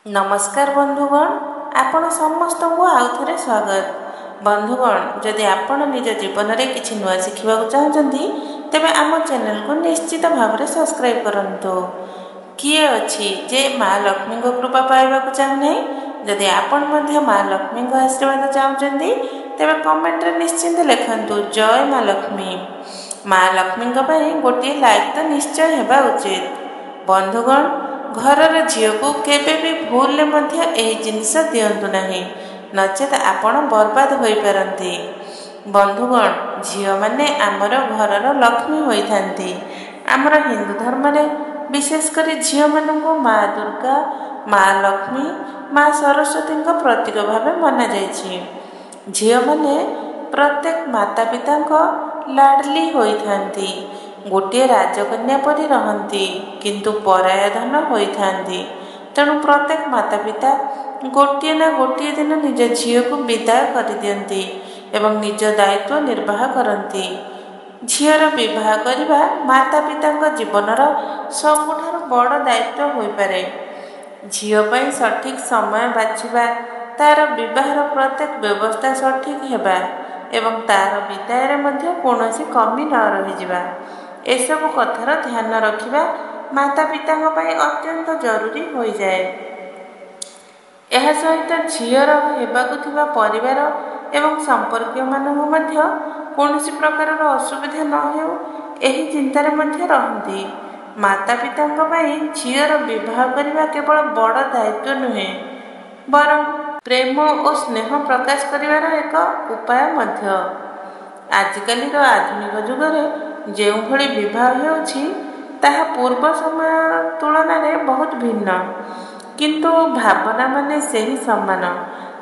नमस्कार बंधुगण, आपण समस्त को आउ थे स्वागत। बंधुगण, जदि आपण निज जीवन में किसी नुआ शिखा चाहते तेबे आम चैनल को निश्चित भाव में सब्सक्राइब करंतु। किए अच्छी जे माँ लक्ष्मी कृपा पाइबा चाहूना, जदि आपण माँ लक्ष्मी आशीर्वाद चाहते तेबे कमेंट रे निश्चिंत लिखंतु जय माँ लक्ष्मी। माँ लक्ष्मी गोटे लाइक तो निश्चय हेबा उचित। बंधुगण, घरर झील को केबे भी भूल जिनस दिंतु नहीं, नचेत आपण बर्बाद हो पारती। बंधुगण, झील माने आमर घरर लक्ष्मी होइथांती। आमर हिंदू धर्म में विशेषकर झील मानू माँ दुर्गा, माँ लक्ष्मी, माँ सरस्वती प्रतीक भाव मना जाइछि। झील माने प्रत्येक माता पिता लाडली होइथांती। गोटे राजकन्या परी रहंती किंतु पराया धन होइथांती। तेणु प्रत्येक माता पिता गोटे ना गोटे दिन निज झील को विदाय कर दियंती एवं निज दायित्व निर्वाह करती। झीर विवाह करने माता पिता जीवनर सबुठारु बड़ दायित्व हो पारे। झील सठिक समय बाछिबा, तार विवाहर प्रत्येक व्यवस्था सठिक हेबा एवं तार विदाय मध्य कौनसी कमी न रही एसबु कथार ध्यान रखिबा माता पिता अत्यंत जरूरी हो जाए। यह सहित झीर हेबाकु थिबा परिवार एवं संपर्क मानक कौनसी प्रकार असुविधा न हो एही चिंतार मध्य रहंती। माता पिता झीर विवाह करने केवल बड़ दायित्व नुहे, बरं प्रेम और स्नेह प्रकाश करिवार एक उपाय मध्य। आजिकल आधुनिक जुगरे जो भली विवाह होछि ताहा पूर्व समय तुलन में बहुत भिन्न, किंतु भावना माने सही समान।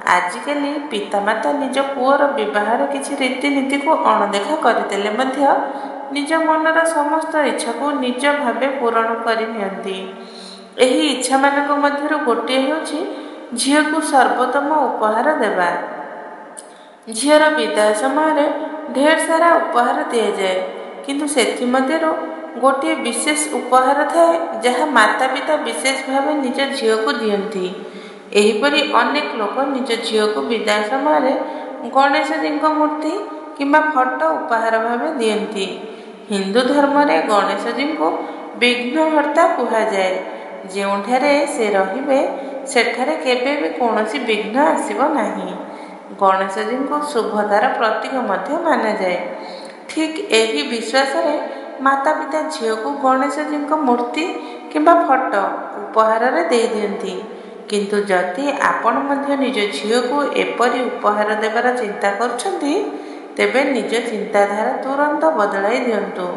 आजिकल पितामाता निज पुअर विवाह किसी रीतिनीति को अणदेखा करदेले मध्य निज मनर समस्त इच्छा को निज भावे पूरण करनियंती। एही इच्छा मानक मध्यरु गोटे होछि झील को सर्वोत्तम उपहार देवा। झीर विदाय समय ढेर सारा उपहार दिया जाए, किंतु सेथि मध्यरु गोटे विशेष उपहार थाए जहाँ माता पिता विशेष भाव निज झील को दियंती। एहीपरि अनेक लोक निज झील को विदाय समय गणेश जी मूर्ति किंबा फोटो उपहार भाव दियंती। हिंदू धर्म में गणेश जी को विघ्नहर्ता कहा जाए। जोठारे से रहिबे सेठारे केबे भी कौनसी विघ्न आसिबो नाही। गणेश जी को शुभतार प्रतीक मध्य माना जाए। ठीक यही विश्वास रे माता पिता झील को गणेश जी मूर्ति किंबा फोटो उपहार रे दे दियंती। किंतु जदि आपण मध्य निज झील को एपरी उपहार देवार चिंता करछंती तेबे निज चिंताधारा तुरंत बदलाई दियंतु।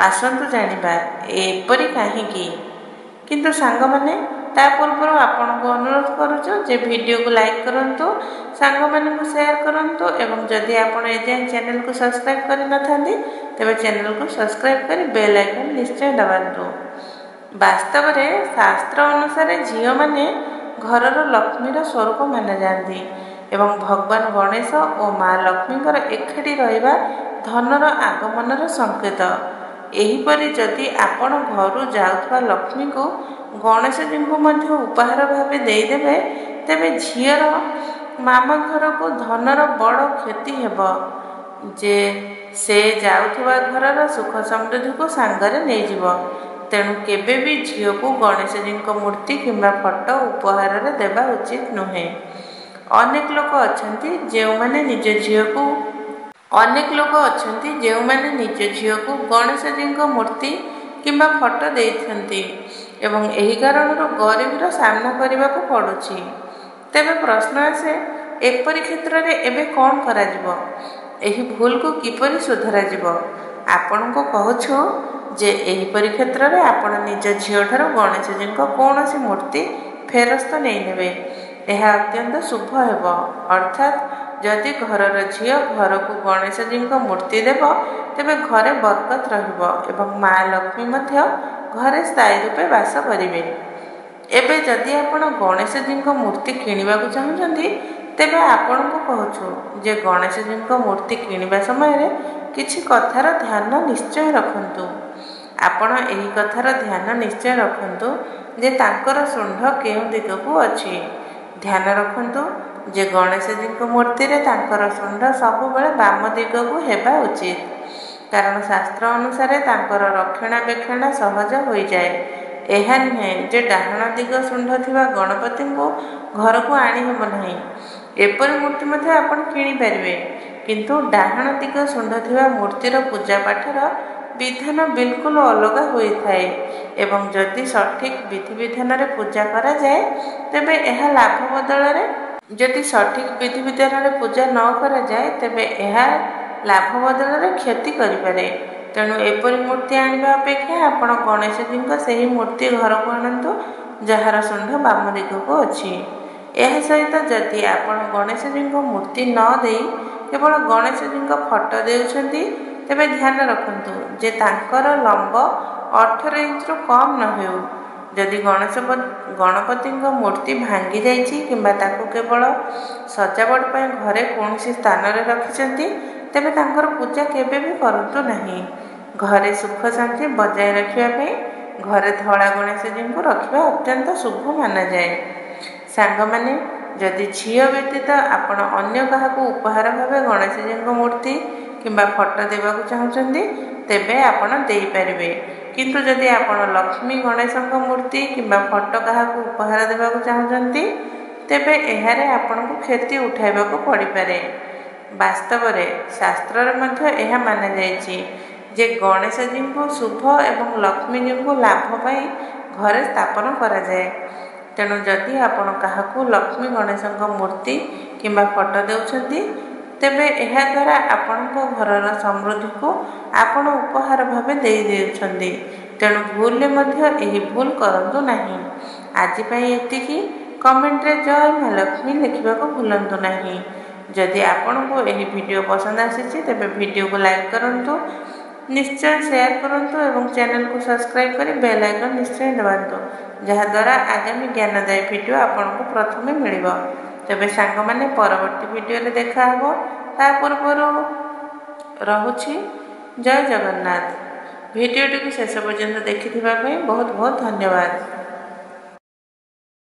आसंतु जानिबा एपरी काहेकि। किंतु सांग माने ता पूर्व आपण को अनुरोध करूँ जे वीडियो को लाइक करंतु, सांग माने को शेयर करंतु एवं जदि आपण एजाए चैनल को सब्सक्राइब करि नथांती तेबे चैनल को सब्सक्राइब कर बेल आइकन निश्चय दबांतु। वास्तव में शास्त्र अनुसार झील माने घरर लक्ष्मीर स्वरूप माना जाती एवं भगवान गणेश और माँ लक्ष्मी एकाठी रहिबा धनर आगमनर संकेत। एहीपरि जदि आपण घर जाउथबा लक्ष्मी को गणेश जी को मध्य उपहार भाव देदेवे तेबे झीर मामा घर को धनर बड़ क्षति हेबो जे से जाउथबा घरर सुख समृद्धि को सांगरे नहीं जीवो। तेणु केबे भी झील को गणेश जी मूर्ति किंबा फोटो उपहार रे देबा उचित नुहे। अनेक लोक अछंती जे माने निज झील को निज झील को गणेश जी मूर्ति किंबा फोटो देइथंती एवं एही कारणरू गरीबीर सामना करने को पड़ुछि। तेबे प्रश्न आसे एपरी क्षेत्र में एबे कौन करा जिवो, एही भूल को किपरि सुधारा जिवो। आपण को कहूछु जे एहीपरी क्षेत्र में आपण निज झील ठारू गणेश जी कौनसी मूर्ति फेरस्त नहीं नेबे। यह अत्यंत शुभ हेबो। अर्थात जदि घरर झील घर को गणेश जी मूर्ति देव तेबे घरे बरकत रहिबो एवं माँ लक्ष्मी मध्य घरे स्थायी रूपे वास करिवे। एबे जदि आपण गणेश जी मूर्ति किनिबा को चाहुचंती तेबे आपण को कहूछु जे गणेश जी मूर्ति किनिबा समय रे किछि कथार ध्यान निश्चय रखंतु। ଆପଣ ଏହି କଥାର ଧ୍ୟାନ ନିଶ୍ଚୟ ରଖନ୍ତୁ ଯେ ତାଙ୍କର ଶୁଣ୍ଢ କେଉଁ ଦିଗକୁ ଅଛି। ଧ୍ୟାନ ରଖନ୍ତୁ ଯେ ଗଣେଶଜୀଙ୍କ ମୂର୍ତ୍ତିରେ ତାଙ୍କର ଶୁଣ୍ଢ ସବୁବେଳେ ବାମ ଦିଗକୁ ହେବା ଉଚିତ, କାରଣ ଶାସ୍ତ୍ର ଅନୁସାରେ ତାଙ୍କର ରକ୍ଷଣାବେକ୍ଷଣ ସହଜ ହୋଇଯାଏ। ଏହା ନୁହେଁ ଯେ ଡାହାଣ ଦିଗ ଶୁଣ୍ଢ ଥିବା ଗଣପତିଙ୍କୁ ଘରକୁ ଆଣି ହେବ ନାହିଁ। ଏପରି ମୂର୍ତ୍ତି ମଧ୍ୟ ଆପଣ କିଣିପାରିବେ, କିନ୍ତୁ ଡାହାଣ ଦିଗ ଶୁଣ୍ଢ ଥିବା ମୂର୍ତ୍ତିର ପୂଜା ପାଠର ବିଧାନ ବିଲକୁଲ ଅଲଗା ହୋଇଥାଏ ଏବଂ ଯଦି ସଠିକ୍ ବିଧିବିଧାନରେ ପୂଜା କରାଯାଏ ତେବେ ଏହା ଲାଭ ବଦଳରେ ପୂଜା ନ କରାଯାଏ ତେବେ ଏହା ଲାଭ ବଦଳରେ କ୍ଷତି କରିପାରେ। ତେଣୁ ଏପରି ମୂର୍ତ୍ତି ଆଣିବା ଅପେକ୍ଷା ଆପଣ ଗଣେଶଜୀଙ୍କ ସେହି ମୂର୍ତ୍ତି ଘରକୁ ଆଣନ୍ତୁ ଯାହାର ଶୁଣ୍ଢ ବାମ ଦିଗକୁ ଅଛି। ଏହା ସହିତ ଯଦି ଆପଣ ଗଣେଶଜୀଙ୍କ ମୂର୍ତ୍ତି ନ ଦେଇ କେବଳ ଗଣେଶଜୀଙ୍କ ଫଟୋ ଦେଉଛନ୍ତି ତେବେ ଧ୍ୟାନ ରଖନ୍ତୁ ଯେ ତାଙ୍କର ଲମ୍ବ 18 ଇଞ୍ଚରୁ କମ୍ ନ ହେଉ। ଯଦି ଗଣପତିଙ୍କ ମୂର୍ତ୍ତି ଭାଙ୍ଗି ଯାଇଛି କିମ୍ବା ତାକୁ କେବଳ ସଜାବଟ ପାଇଁ ଘରେ କୌଣସି ସ୍ଥାନରେ ରଖିଛନ୍ତି ତେବେ ତାଙ୍କର ପୂଜା କେବେ ବି କରନ୍ତୁ ନାହିଁ। ଘରେ ସୁଖ ଶାନ୍ତି ବଜାୟ ରଖିବା ପାଇଁ ଘରେ ଧଳା ଗଣେଶଜୀଙ୍କୁ ରଖିବା ଅତ୍ୟନ୍ତ ଶୁଭ ମାନାଯାଏ। ସାଙ୍ଗମାନେ, ଯଦି ଝିଅ ବ୍ୟତୀତ ଆପଣ ଅନ୍ୟ କାହାକୁ ଉପହାର ଭାବେ ଗଣେଶଜୀଙ୍କ ମୂର୍ତ୍ତି କିମ୍ବା ଫଟୋ ଦେବାକୁ ଚାହୁଁଛନ୍ତି ତେବେ ଆପଣ ଦେଇପାରିବେ, କିନ୍ତୁ ଯଦି ଆପଣ ଲକ୍ଷ୍ମୀ ଗଣେଶଙ୍କ ମୂର୍ତ୍ତି କିମ୍ବା ଫଟୋ କାହାକୁ ଉପହାର ଦେବାକୁ ଚାହୁଁଛନ୍ତି ତେବେ ଏହାରେ ଆପଣଙ୍କୁ କ୍ଷତି ଉଠାଇବାକୁ ପଡ଼ିପାରେ। ବାସ୍ତବରେ ଶାସ୍ତ୍ରରେ ମଧ୍ୟ ଏହା ମାନାଯାଇଛି ଯେ ଗଣେଶଜୀଙ୍କୁ ଶୁଭ ଏବଂ ଲକ୍ଷ୍ମୀଜୀଙ୍କୁ ଲାଭ ପାଇଁ ଘରେ ସ୍ଥାପନ କରାଯାଏ। ତେଣୁ ଯଦି ଆପଣ କାହାକୁ ଲକ୍ଷ୍ମୀ ଗଣେଶଙ୍କ ମୂର୍ତ୍ତି କିମ୍ବା ଫଟୋ ଦେଉଛନ୍ତି ତେବେ ଏହାଦ୍ୱାରା ଆପଣଙ୍କ ଘରର ସମୃଦ୍ଧିକୁ ଆପଣ ଉପହାର ଭାବେ ଦେଇଦେଉଛନ୍ତି। ତେଣୁ ଭୁଲରେ ମଧ୍ୟ ଏହି ଭୁଲ କରନ୍ତୁ ନାହିଁ। ଆଜି ପାଇଁ ଏତିକି। କମେଣ୍ଟରେ ଜୟ ମା ଲକ୍ଷ୍ମୀ ଲେଖିବାକୁ ଭୁଲନ୍ତୁ ନାହିଁ। ଯଦି ଆପଣଙ୍କୁ ଏହି ଭିଡ଼ିଓ ପସନ୍ଦ ଆସିଛି ତେବେ ଭିଡ଼ିଓକୁ ଲାଇକ୍ କରନ୍ତୁ, ନିଶ୍ଚୟ ସେୟାର କରନ୍ତୁ ଏବଂ ଚ୍ୟାନେଲକୁ ସବସ୍କ୍ରାଇବ୍ କରି ବେଲ୍ ଆଇକନ୍ ନିଶ୍ଚୟ ଦବାନ୍ତୁ, ଯାହାଦ୍ୱାରା ଆଗାମୀ ଜ୍ଞାନଦାୟୀ ଭିଡ଼ିଓ ଆପଣଙ୍କୁ ପ୍ରଥମେ ମିଳିବ। ତେବେ ସାଙ୍ଗମାନେ, ପରବର୍ତ୍ତୀ ଭିଡ଼ିଓରେ ଦେଖାହେବ। ତା ପୂର୍ବରୁ ରହୁଛି ଜୟ ଜଗନ୍ନାଥ। ଭିଡ଼ିଓଟିକୁ ଶେଷ ପର୍ଯ୍ୟନ୍ତ ଦେଖିଥିବା ପାଇଁ ବହୁତ ବହୁତ ଧନ୍ୟବାଦ।